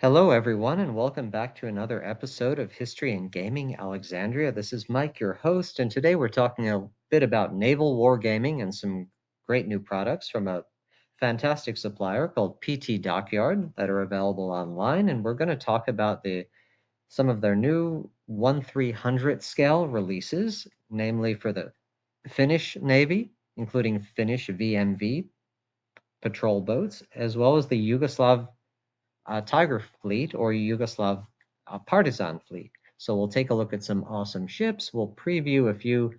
Hello, everyone, and welcome back to another episode of History and Gaming Alexandria. This is Mike, your host, and today we're talking a bit about naval wargaming and some great new products from a fantastic supplier called PT Dockyard that are available online. And we're going to talk about some of their new 1/300 scale releases, namely for the Finnish Navy, including Finnish VMV patrol boats, as well as the Yugoslav Tiger fleet or Yugoslav partizan fleet. So we'll take a look at some awesome ships. We'll preview a few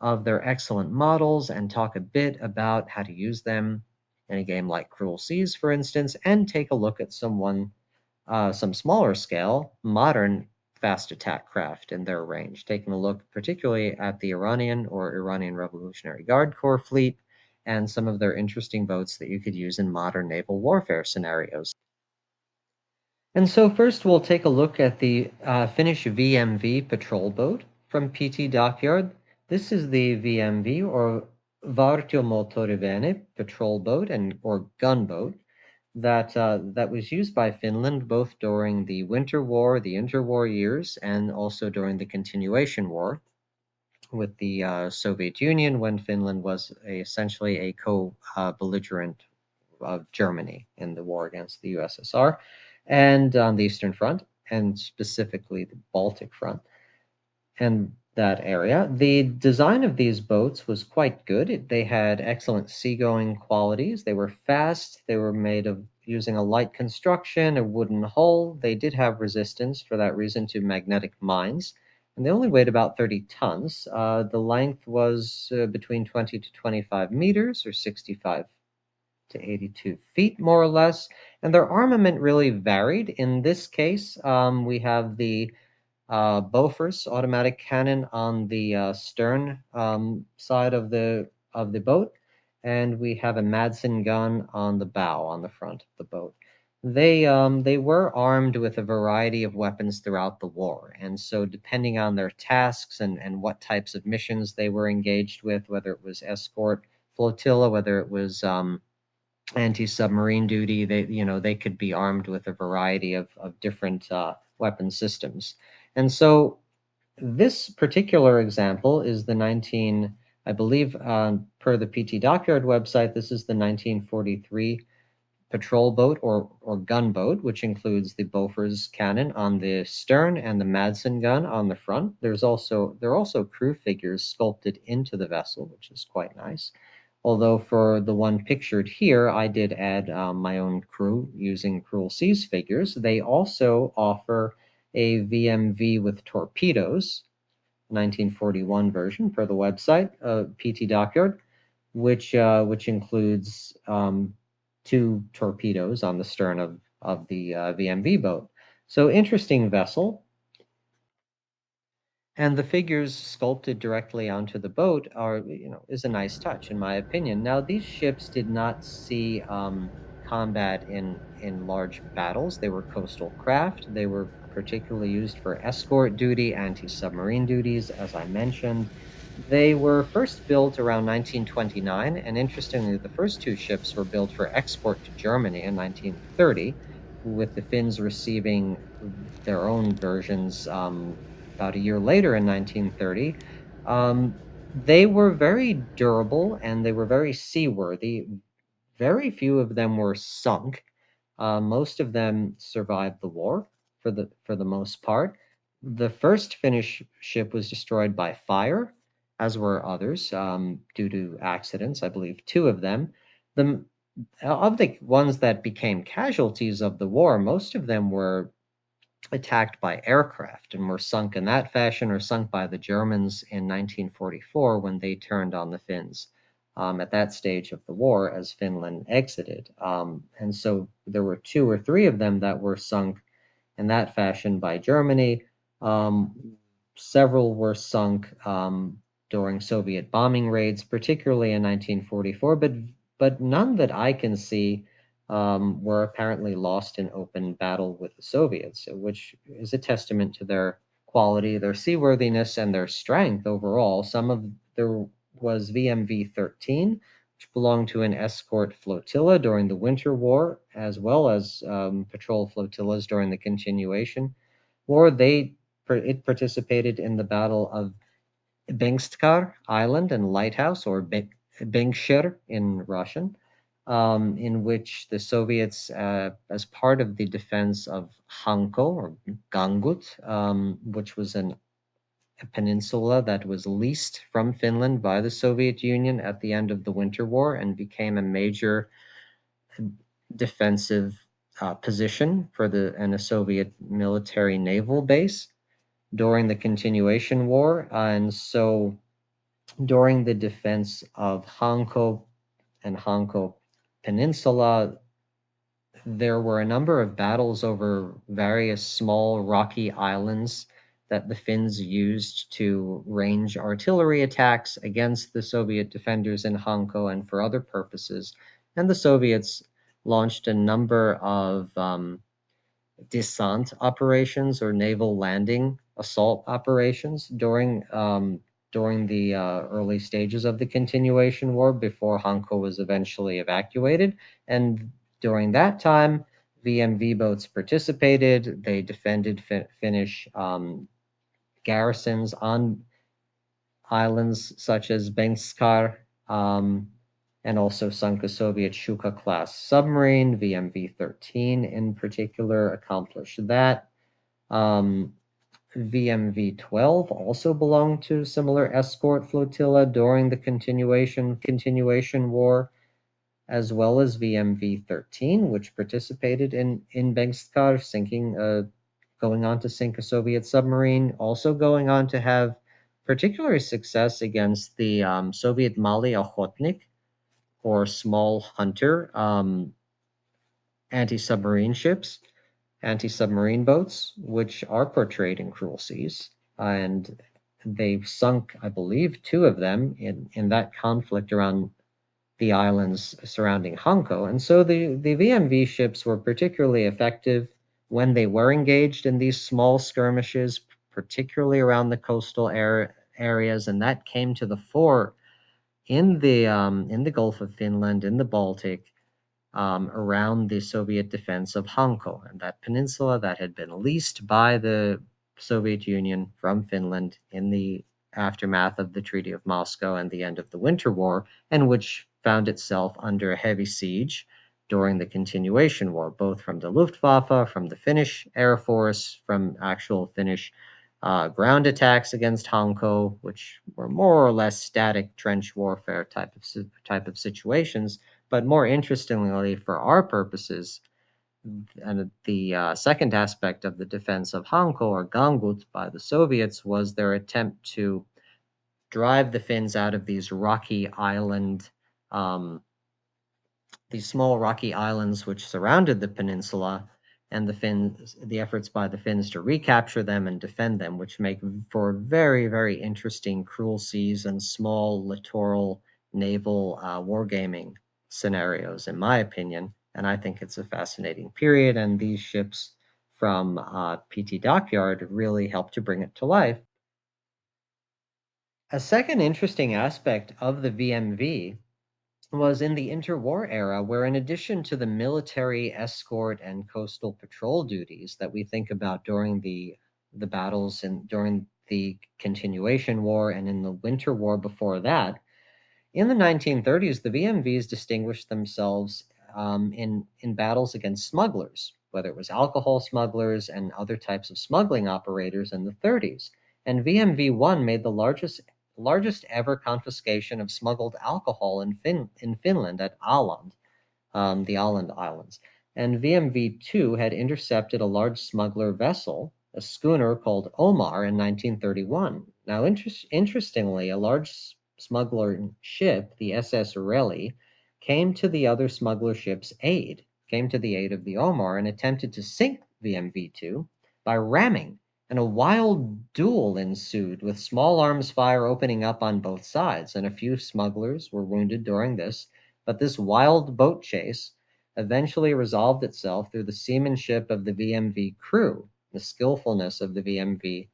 of their excellent models and talk a bit about how to use them in a game like Cruel Seas, for instance, and take a look at some smaller scale modern fast attack craft in their range, taking a look particularly at the Iranian or Iranian Revolutionary Guard Corps fleet and some of their interesting boats that you could use in modern naval warfare scenarios. And so first we'll take a look at the Finnish VMV patrol boat from PT Dockyard. This is the VMV or Vartiomoottorivene patrol boat or gunboat that was used by Finland both during the Winter War, the interwar years, and also during the Continuation War with the Soviet Union when Finland was essentially a co-belligerent of Germany in the war against the USSR and on the Eastern Front, and specifically the Baltic Front and that area. The design of these boats was quite good. They had excellent seagoing qualities. They were fast. They were made of using a light construction, a wooden hull. They did have resistance for that reason to magnetic mines. And they only weighed about 30 tons. The length was between 20 to 25 meters or 65 to 82 feet, more or less. And their armament really varied. In this case, we have the Bofors automatic cannon on the stern side of the boat, and we have a Madsen gun on the bow, on the front of the boat. They were armed with a variety of weapons throughout the war, and so depending on their tasks and what types of missions they were engaged with, whether it was escort flotilla, whether it was anti-submarine duty, they could be armed with a variety of different weapon systems. And so this particular example is the 19, I believe, per the PT Dockyard website, this is the 1943 patrol boat or gunboat, which includes the Bofors cannon on the stern and the Madsen gun on the front. There are also crew figures sculpted into the vessel, which is quite nice. Although for the one pictured here, I did add my own crew using Cruel Seas figures. They also offer a VMV with torpedoes, 1941 version per the website, PT Dockyard, which includes two torpedoes on the stern of the VMV boat. So interesting vessel. And the figures sculpted directly onto the boat is a nice touch, in my opinion. Now, these ships did not see combat in large battles. They were coastal craft. They were particularly used for escort duty, anti-submarine duties, as I mentioned. They were first built around 1929, and interestingly, the first two ships were built for export to Germany in 1930, with the Finns receiving their own versions about a year later in 1930. They were very durable and they were very seaworthy. Very few of them were sunk. Most of them survived the war for the most part. The first Finnish ship was destroyed by fire, as were others due to accidents. I believe two of them. The of the ones that became casualties of the war, most of them were attacked by aircraft and were sunk in that fashion or sunk by the Germans in 1944 when they turned on the Finns at that stage of the war as Finland exited. And so there were two or three of them that were sunk in that fashion by Germany. Several were sunk during Soviet bombing raids, particularly in 1944, but none that I can see were apparently lost in open battle with the Soviets, which is a testament to their quality, their seaworthiness, and their strength overall. There was VMV 13, belonged to an escort flotilla during the Winter War, as well as patrol flotillas during the Continuation War. It participated in the Battle of Bengstkar Island and Lighthouse, or Bengshir in Russian, in which the Soviets, as part of the defense of Hanko or Gangut, which was a peninsula that was leased from Finland by the Soviet Union at the end of the Winter War and became a major defensive position for a Soviet military naval base during the Continuation War. And so during the defense of Hanko and Hanko Peninsula, there were a number of battles over various small rocky islands that the Finns used to range artillery attacks against the Soviet defenders in Hanko and for other purposes. And the Soviets launched a number of descent operations or naval landing assault operations during the early stages of the Continuation War before Hanko was eventually evacuated. And during that time, VMV boats participated. They defended Finnish garrisons on islands such as Bengskar, and also sunk a Soviet Shuka-class submarine. VMV-13 in particular accomplished that. VMV-12 also belonged to a similar escort flotilla during the Continuation War, as well as VMV-13, which participated in Bengskar, going on to sink a Soviet submarine, also going on to have particular success against the Soviet Mali Ochotnik, or small hunter anti-submarine ships, anti-submarine boats, which are portrayed in Cruel Seas. And they've sunk, I believe, two of them in that conflict around the islands surrounding Hanko. And so the VMV ships were particularly effective when they were engaged in these small skirmishes, particularly around the coastal areas, and that came to the fore in the Gulf of Finland, in the Baltic, around the Soviet defense of Hanko, and that peninsula that had been leased by the Soviet Union from Finland in the aftermath of the Treaty of Moscow and the end of the Winter War, and which found itself under a heavy siege during the Continuation War, both from the Luftwaffe, from the Finnish Air Force, from actual Finnish ground attacks against Hanko, which were more or less static trench warfare type of situations. But more interestingly, for our purposes, and the second aspect of the defense of Hanko or Gangut by the Soviets was their attempt to drive the Finns out of these these small rocky islands which surrounded the peninsula, and the efforts by the Finns to recapture them and defend them, which make for very, very interesting Cruel Seas and small littoral naval wargaming scenarios, in my opinion. And I think it's a fascinating period, and these ships from PT Dockyard really help to bring it to life. A second interesting aspect of the VMV was in the interwar era, where in addition to the military escort and coastal patrol duties that we think about during the battles and during the Continuation War and in the Winter War before that, in the 1930s, the VMVs distinguished themselves in battles against smugglers, whether it was alcohol smugglers and other types of smuggling operators in the 30s. And VMV-1 made the largest ever confiscation of smuggled alcohol in Finland at Åland, the Åland Islands. And VMV-2 had intercepted a large smuggler vessel, a schooner called Omar, in 1931. Now, interestingly, a large smuggler ship, the SS Reli, came to the other smuggler ship's aid, came to the aid of the Omar, and attempted to sink VMV-2 by ramming, and a wild duel ensued, with small arms fire opening up on both sides, and a few smugglers were wounded during this. But this wild boat chase eventually resolved itself through the seamanship of the VMV crew, the skillfulness of the VMV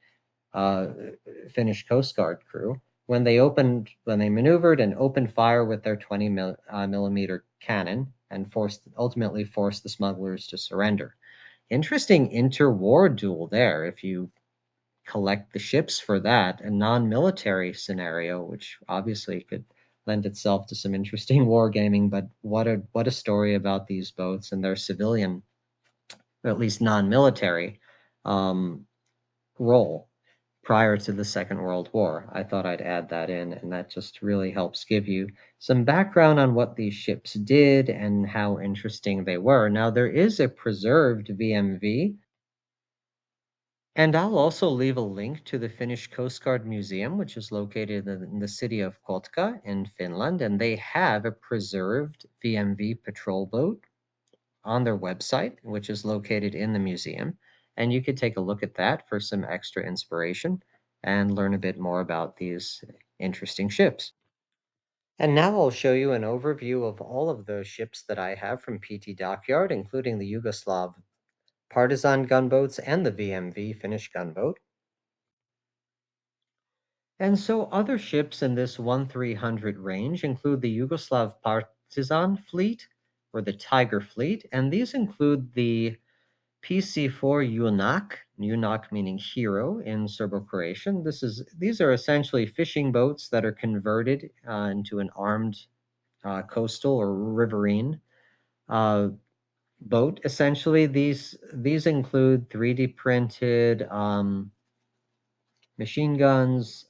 Finnish Coast Guard crew, when they maneuvered and opened fire with their 20 millimeter cannon and ultimately forced the smugglers to surrender. Interesting interwar duel there. If you collect the ships for that, a non-military scenario, which obviously could lend itself to some interesting wargaming. But what a story about these boats and their civilian, or at least non-military, um, role prior to the Second World War. I thought I'd add that in, and that just really helps give you some background on what these ships did and how interesting they were. Now, there is a preserved VMV, and I'll also leave a link to the Finnish Coast Guard Museum, which is located in the city of Kotka in Finland, and they have a preserved VMV patrol boat on their website, which is located in the museum. And you could take a look at that for some extra inspiration and learn a bit more about these interesting ships. And now I'll show you an overview of all of the ships that I have from PT Dockyard, including the Yugoslav partizan gunboats and the VMV Finnish gunboat. And so other ships in this 1-300 range include the Yugoslav Partizan fleet or the Tiger fleet, and these include the PC4 Junak meaning hero in Serbo-Croatian. These are essentially fishing boats that are converted into an armed coastal or riverine uh, boat. Essentially, these include 3D printed machine guns,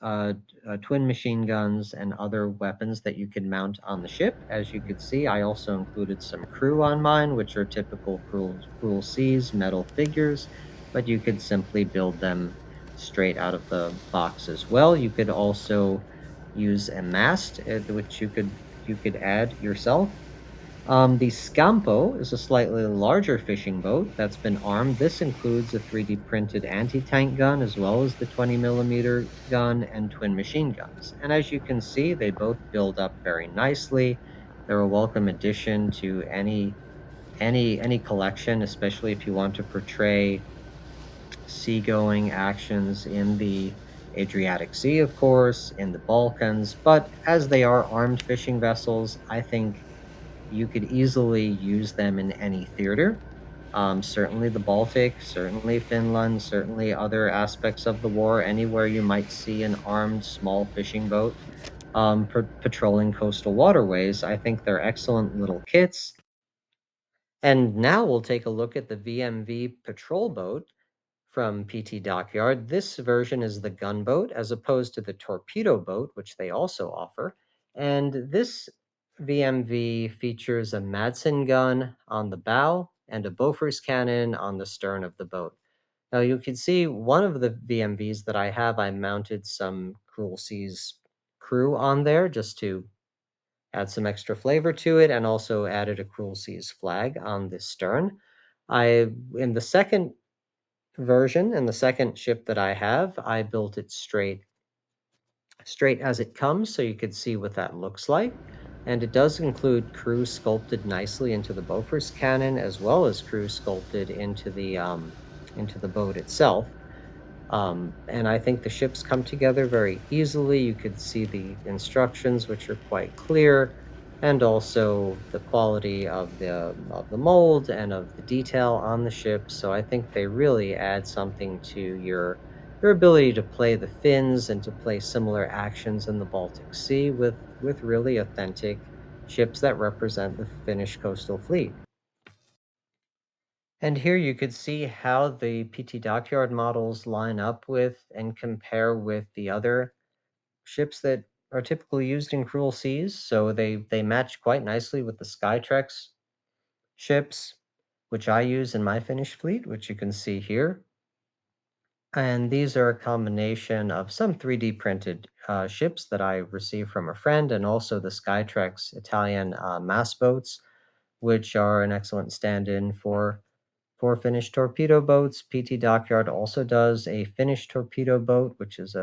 twin machine guns, and other weapons that you can mount on the ship. As you could see, I also included some crew on mine, which are typical Cruel Seas metal figures, but you could simply build them straight out of the box as well. You could also use a mast, which you could add yourself. The Scampo is a slightly larger fishing boat that's been armed. This includes a 3D printed anti tank gun, as well as the 20 millimeter gun and twin machine guns. And as you can see, they both build up very nicely. They're a welcome addition to any collection, especially if you want to portray seagoing actions in the Adriatic Sea, of course, in the Balkans. But as they are armed fishing vessels, I think you could easily use them in any theater. Certainly the Baltic, certainly Finland, certainly other aspects of the war, anywhere you might see an armed small fishing boat patrolling coastal waterways. I think they're excellent little kits. And now we'll take a look at the VMV patrol boat from PT Dockyard. This version is the gunboat as opposed to the torpedo boat, which they also offer. And this VMV features a Madsen gun on the bow and a Bofors cannon on the stern of the boat. Now you can see one of the VMVs that I have, I mounted some Cruel Seas crew on there just to add some extra flavor to it, and also added a Cruel Seas flag on the stern. In the second version and the second ship that I have, I built it straight as it comes, so you could see what that looks like. And it does include crew sculpted nicely into the Bofors cannon, as well as crew sculpted into the boat itself. And I think the ships come together very easily. You could see the instructions, which are quite clear, and also the quality of the mold and of the detail on the ship. So I think they really add something to your ability to play the Finns and to play similar actions in the Baltic Sea with really authentic ships that represent the Finnish coastal fleet. And here you could see how the PT Dockyard models line up with and compare with the other ships that are typically used in Cruel Seas. So they match quite nicely with the Skytrex ships, which I use in my Finnish fleet, which you can see here. And these are a combination of some 3D printed ships that I received from a friend, and also the Skytrex Italian mass boats, which are an excellent stand-in for Finnish torpedo boats. PT Dockyard also does a Finnish torpedo boat, which is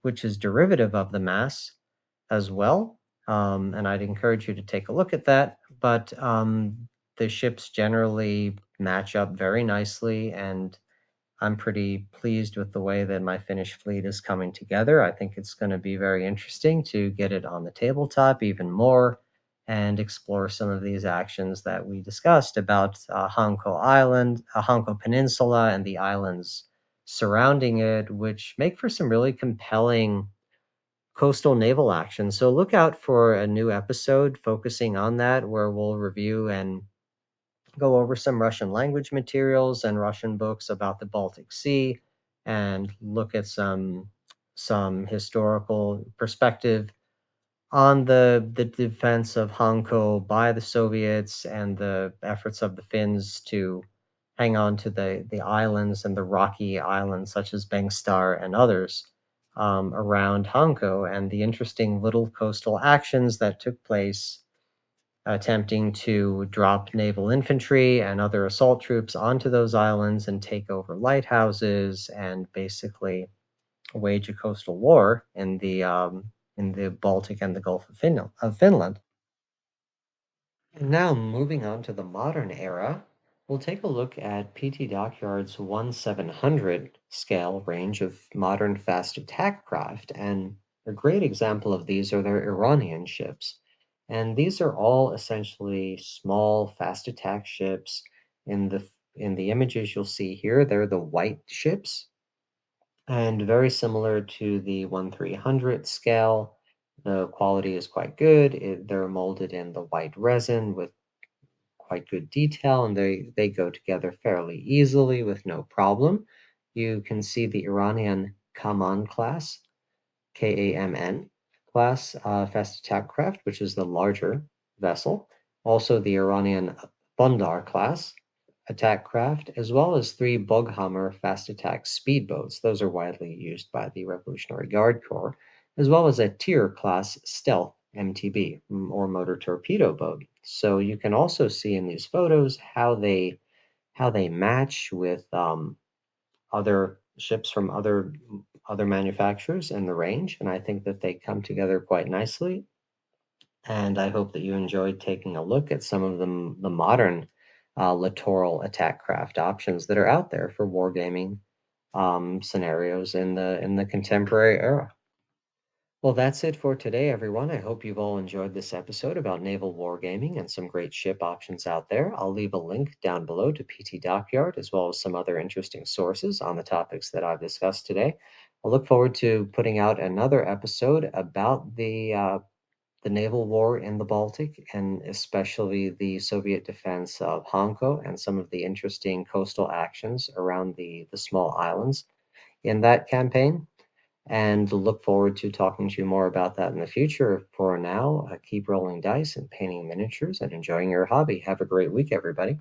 which is derivative of the mass as well. And I'd encourage you to take a look at that. But the ships generally match up very nicely, and I'm pretty pleased with the way that my Finnish fleet is coming together. I think it's going to be very interesting to get it on the tabletop even more and explore some of these actions that we discussed about Hanko Island, Hanko Peninsula, and the islands surrounding it, which make for some really compelling coastal naval action. So look out for a new episode focusing on that, where we'll review and go over some Russian language materials and Russian books about the Baltic Sea and look at some historical perspective on the defense of Hanko by the Soviets and the efforts of the Finns to hang on to the islands and the rocky islands such as Bengstar and others around Hanko, and the interesting little coastal actions that took place attempting to drop naval infantry and other assault troops onto those islands and take over lighthouses and basically wage a coastal war in the Baltic and the Gulf of Finland. And now, moving on to the modern era, we'll take a look at PT Dockyard's 1/700 scale range of modern fast attack craft, and a great example of these are their Iranian ships. And these are all essentially small fast attack ships. In the images you'll see here, they're the white ships, and very similar to the 1/300 scale. The quality is quite good. They're molded in the white resin with quite good detail, and they go together fairly easily with no problem. You can see the Iranian Kaman class, KAMN class fast attack craft, which is the larger vessel. Also the Iranian Bundar class attack craft, as well as three Boghammer fast attack speedboats. Those are widely used by the Revolutionary Guard Corps, as well as a Tyr class stealth MTB or motor torpedo boat. So you can also see in these photos how they match with other ships from other manufacturers in the range, and I think that they come together quite nicely. And I hope that you enjoyed taking a look at some of the modern littoral attack craft options that are out there for wargaming scenarios in the contemporary era. Well, that's it for today, everyone. I hope you've all enjoyed this episode about naval wargaming and some great ship options out there. I'll leave a link down below to PT Dockyard, as well as some other interesting sources on the topics that I've discussed today. I look forward to putting out another episode about the naval war in the Baltic, and especially the Soviet defense of Hanko and some of the interesting coastal actions around the small islands in that campaign, and look forward to talking to you more about that in the future. For now, keep rolling dice and painting miniatures and enjoying your hobby. Have a great week, everybody.